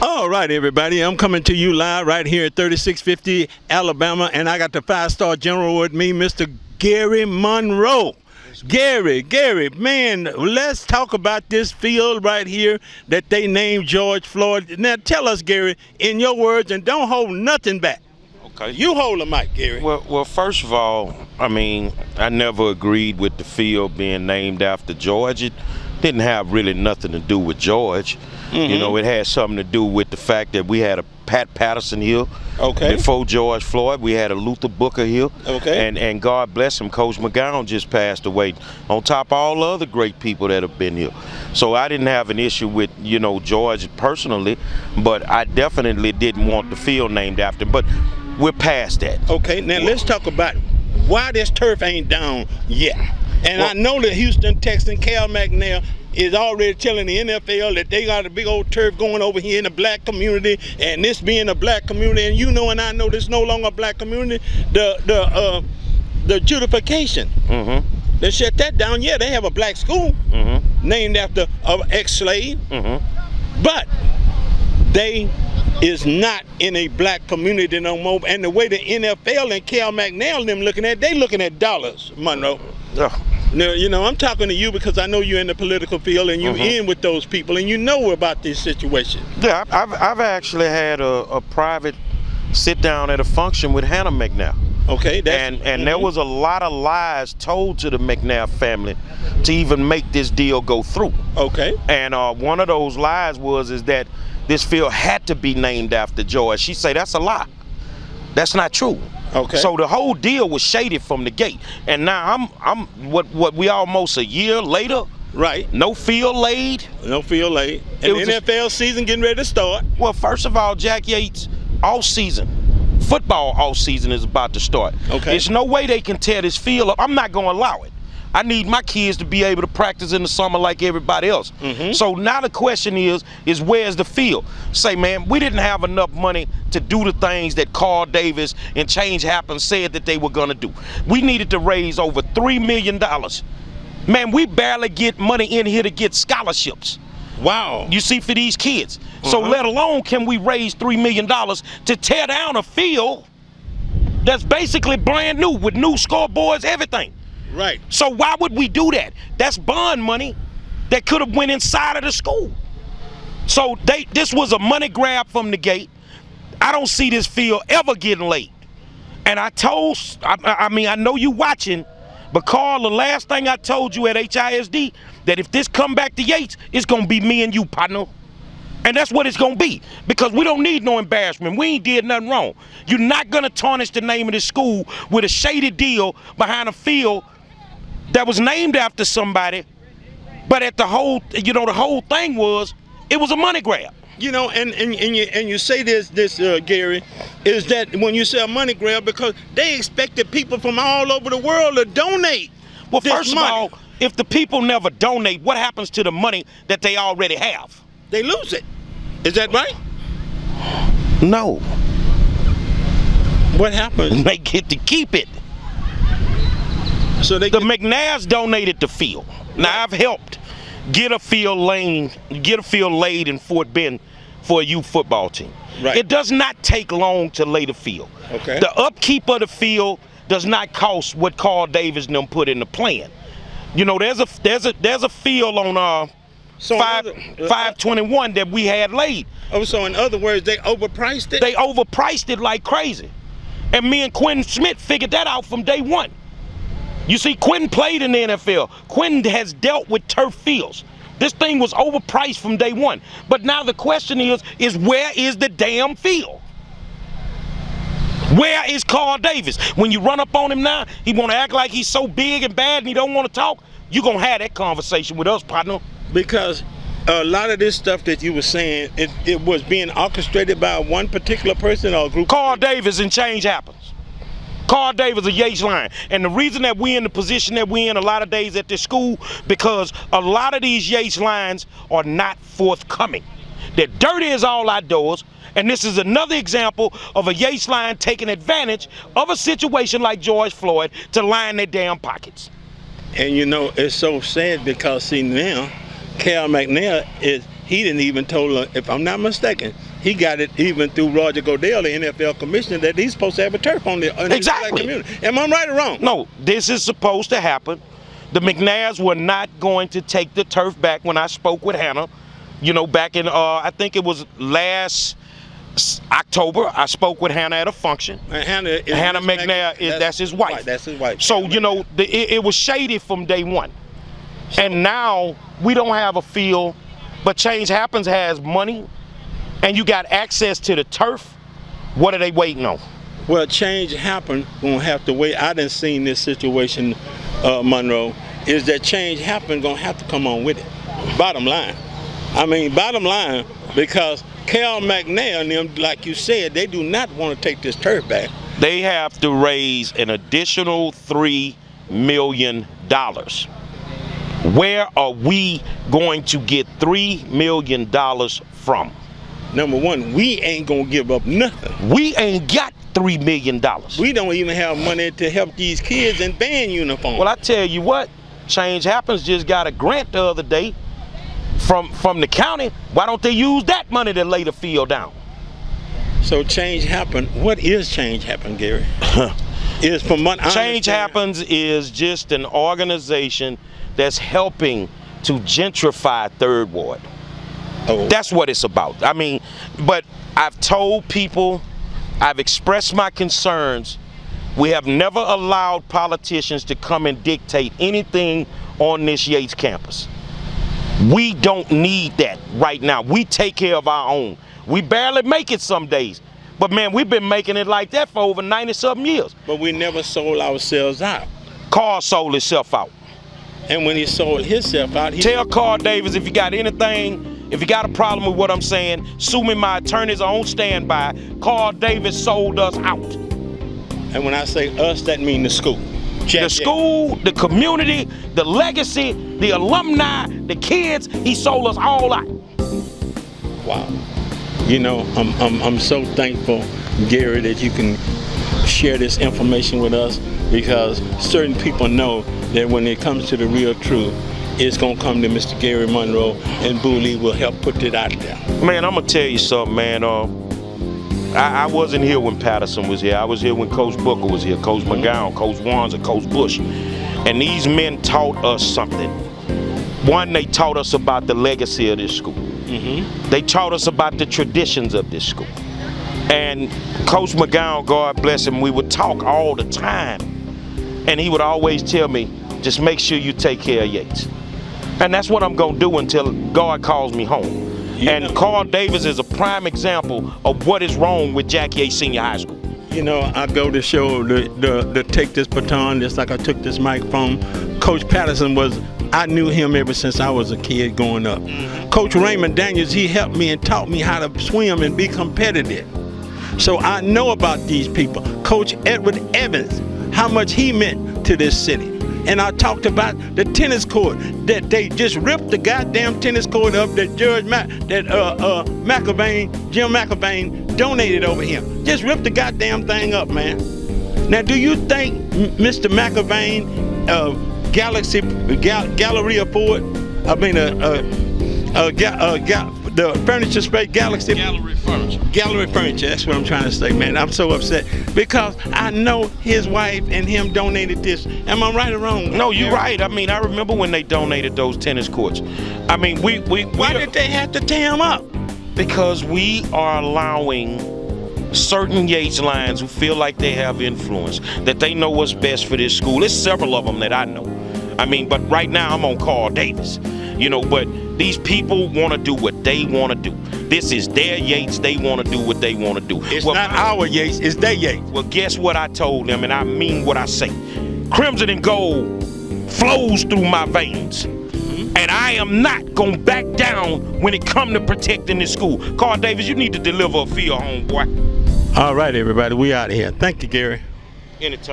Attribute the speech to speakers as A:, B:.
A: All right, everybody. I'm coming to you live right here at 3650 Alabama, and I got the five-star general with me, Mr. Gerry Monroe. Gerry, man, let's talk about this field right here that they named George Floyd. Now, tell us, Gerry, in your words, and don't hold nothing back.
B: Okay.
A: You hold the mic, Gerry.
B: Well, first of all, I mean, I never agreed with the field being named after George. It didn't have really nothing to do with George. Mm-hmm. You know, it had something to do with the fact that we had a Pat Patterson here.
A: Okay.
B: Before George Floyd, we had a Luther Booker here.
A: Okay.
B: And God bless him, Coach McGowan just passed away, on top of all the other great people that have been here. So I didn't have an issue with, you know, George personally, but I definitely didn't want the field named after him. But we're past that.
A: Okay, now let's talk about why this turf ain't down yet. And I know that Houston Texan Cal McNair is already telling the NFL that they got a big old turf going over here in the black community, and this being a black community, and you know and I know this no longer a black community, the judification. Mm-hmm. They shut that down. Yeah, they have a black school named after an ex-slave, but they is not in a black community no more. And the way the NFL and Cal McNair and them looking at, they looking at dollars, Monroe. Now, you know, I'm talking to you because I know you're in the political field and you're in with those people and you know about this situation.
B: Yeah, I've actually had a private sit down at a function with Hannah McNair.
A: Okay.
B: And there was a lot of lies told to the McNair family to even make this deal go through.
A: Okay.
B: And one of those lies is that this field had to be named after George. She say that's a lie. That's not true.
A: Okay.
B: So the whole deal was shaded from the gate. And now I'm what we almost a year later.
A: Right.
B: No field laid.
A: No field laid. And the NFL season getting ready to start.
B: Well, first of all, Jack Yates, off season. Football off season is about to start.
A: Okay.
B: There's no way they can tear this field up. I'm not gonna allow it. I need my kids to be able to practice in the summer like everybody else. So now the question is where's the field? Say, man, we didn't have enough money to do the things that Carl Davis and Change Happens said that they were gonna do. We needed to raise over $3 million. Man, we barely get money in here to get scholarships.
A: Wow.
B: You see, for these kids. So let alone can we raise $3 million to tear down a field that's basically brand new with new scoreboards, everything.
A: Right.
B: So why would we do that? That's bond money that could have went inside of the school. So this was a money grab from the gate. I don't see this field ever getting laid. And I know you watching, but Carl, the last thing I told you at HISD, that if this come back to Yates, it's gonna be me and you, partner. And that's what it's gonna be, because we don't need no embarrassment. We ain't did nothing wrong. You're not gonna tarnish the name of this school with a shady deal behind a field that was named after somebody, but at the whole thing was, it was a money grab.
A: You know, and you say this Gerry, is that when you say a money grab, because they expected people from all over the world to donate.
B: Well, first of all, if the people never donate, what happens to the money that they already have?
A: They lose it. Is that right?
B: No.
A: What happens?
B: They get to keep it.
A: So the
B: McNairs donated the field. Now I've helped get a field laid in Fort Bend for a youth football team.
A: Right.
B: It does not take long to lay the field.
A: Okay.
B: The upkeep of the field does not cost what Carl Davis and them put in the plan. You know, there's a field on 521 that we had laid.
A: Oh, so in other words, they overpriced it?
B: They overpriced it like crazy. And me and Quentin Smith figured that out from day one. You see, Quentin played in the NFL. Quentin has dealt with turf fields. This thing was overpriced from day one. But now the question is where is the damn field? Where is Carl Davis? When you run up on him now, he want to act like he's so big and bad and he don't want to talk. You're going to have that conversation with us, partner.
A: Because a lot of this stuff that you were saying, it was being orchestrated by one particular person or a group?
B: Carl Davis and Change Happens. Carl Davis, a Yates line. And the reason that we're in the position that we're in a lot of days at this school, because a lot of these Yates lines are not forthcoming. They're dirty as all outdoors. And this is another example of a Yates line taking advantage of a situation like George Floyd to line their damn pockets.
A: And you know, it's so sad because see now, Cal McNair he didn't even told, if I'm not mistaken, he got it even through Roger Goodell, the NFL commissioner, that he's supposed to have a turf on the
B: Exactly.
A: black community. Am I right or wrong?
B: No, this is supposed to happen. The McNairs were not going to take the turf back. When I spoke with Hannah, back in, I think it was last October, I spoke with Hannah at a function.
A: Hannah
B: McNair, that's his wife.
A: Right, that's his wife.
B: So, it was shady from day one. And now we don't have a field, but Change Happens has money, and you got access to the turf. What are they waiting on?
A: Well, Change Happen gonna have to wait. I done seen this situation, Monroe, is that Change Happen gonna have to come on with it. Bottom line. Bottom line, because Cal McNair and them, like you said, they do not want to take this turf back.
B: They have to raise an additional $3 million. Where are we going to get $3 million from?
A: Number one, we ain't gonna give up nothing.
B: We ain't got $3 million.
A: We don't even have money to help these kids in band uniforms.
B: Well, I tell you what, Change Happens just got a grant the other day from the county. Why don't they use that money to lay the field down?
A: So Change Happen, what is Change Happen, Gerry? Is from money.
B: Change Happens is just an organization that's helping to gentrify Third Ward.
A: Oh.
B: That's what it's about. But I've told people, I've expressed my concerns. We have never allowed politicians to come and dictate anything on this Yates campus. We don't need that right now. We take care of our own. We barely make it some days. But man, we've been making it like that for over 90-something years.
A: But we never sold ourselves out.
B: Carl sold himself out.
A: And when he sold himself out,
B: tell Carl Davis, if you got anything, if you got a problem with what I'm saying, sue me. My attorneys are on standby. Carl Davis sold us out.
A: And when I say us, that means the school.
B: The school, the community, the legacy, the alumni, the kids, he sold us all out.
A: Wow. I'm so thankful, Gerry, that you can share this information with us, because certain people know that when it comes to the real truth, it's gonna come to Mr. Gerry Monroe, and Boo Lee will help put it out there.
B: Man, I'm gonna tell you something, man. I wasn't here when Patterson was here. I was here when Coach Booker was here, Coach McGowan, Coach Wands, and Coach Bush. And these men taught us something. One, they taught us about the legacy of this school. Mm-hmm. They taught us about the traditions of this school. And Coach McGowan, God bless him, we would talk all the time. And he would always tell me, just make sure you take care of Yates. And that's what I'm gonna do until God calls me home. And Carl Davis is a prime example of what is wrong with Jack Yates Senior High School.
A: I go to show the take this baton, just like I took this microphone. Coach Patterson I knew him ever since I was a kid growing up. Mm-hmm. Coach Raymond Daniels, he helped me and taught me how to swim and be competitive. So I know about these people. Coach Edward Evans, how much he meant to this city. And I talked about the tennis court, that they just ripped the goddamn tennis court up that Jim McAvain donated over here. Just ripped the goddamn thing up, man. Now, do you think Mr. McAvain, Galleria Ford, the furniture space, Gallery Furniture, that's what I'm trying to say, man. I'm so upset because I know his wife and him donated this. Am I right or wrong?
B: No, you're right. I remember when they donated those tennis courts. Why
A: did they have to tear them up?
B: Because we are allowing certain Yates lines who feel like they have influence, that they know what's best for this school. There's several of them that I know. But right now I'm on Carl Davis. But these people want to do what they want to do. This is their Yates. They want to do what they want to do.
A: It's not our Yates, it's their Yates.
B: Well, guess what I told them, and I mean what I say. Crimson and gold flows through my veins. And I am not going to back down when it comes to protecting this school. Carl Davis, you need to deliver a field home, boy.
A: All right, everybody, we out of here. Thank you, Gerry.
B: Anytime.